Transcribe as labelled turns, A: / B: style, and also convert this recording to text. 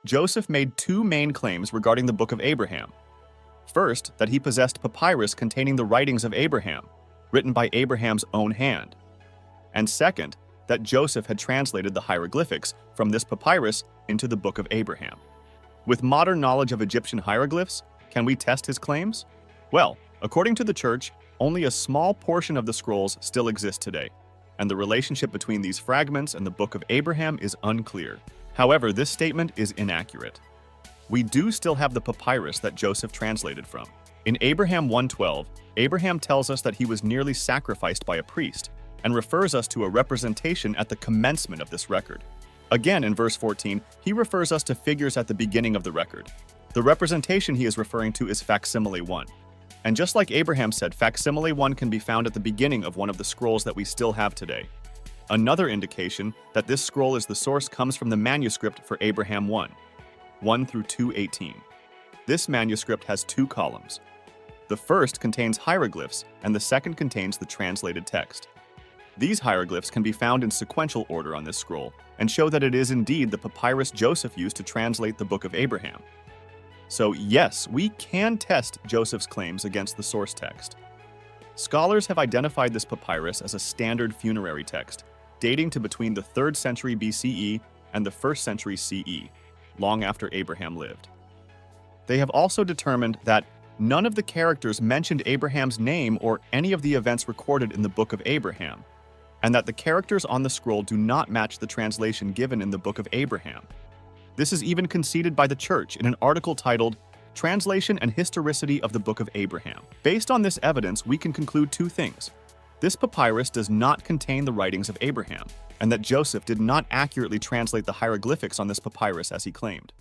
A: Joseph made two main claims regarding the Book of Abraham. First, that he possessed papyrus containing the writings of Abraham, written by Abraham's own hand. And second, that Joseph had translated the hieroglyphics from this papyrus into the Book of Abraham. With modern knowledge of Egyptian hieroglyphs, can we test his claims? Well, according to the Church, only a small portion of the scrolls still exist today, and the relationship between these fragments and the Book of Abraham is unclear. However, this statement is inaccurate. We do still have the papyrus that Joseph translated from. In Abraham 1:12, Abraham tells us that he was nearly sacrificed by a priest, and refers us to a representation at the commencement of this record. Again, in verse 14, he refers us to figures at the beginning of the record. The representation he is referring to is facsimile 1. And just like Abraham said, facsimile 1 can be found at the beginning of one of the scrolls that we still have today. Another indication that this scroll is the source comes from the manuscript for Abraham 1 through 2:18. This manuscript has two columns. The first contains hieroglyphs, and the second contains the translated text. These hieroglyphs can be found in sequential order on this scroll, and show that it is indeed the papyrus Joseph used to translate the Book of Abraham. So yes, we can test Joseph's claims against the source text. Scholars have identified this papyrus as a standard funerary text, dating to between the 3rd century BCE and the 1st century CE, long after Abraham lived. They have also determined that none of the characters mentioned Abraham's name or any of the events recorded in the Book of Abraham, and that the characters on the scroll do not match the translation given in the Book of Abraham. This is even conceded by the Church in an article titled, "Translation and Historicity of the Book of Abraham." Based on this evidence, we can conclude two things. This papyrus does not contain the writings of Abraham, and that Joseph did not accurately translate the hieroglyphics on this papyrus as he claimed.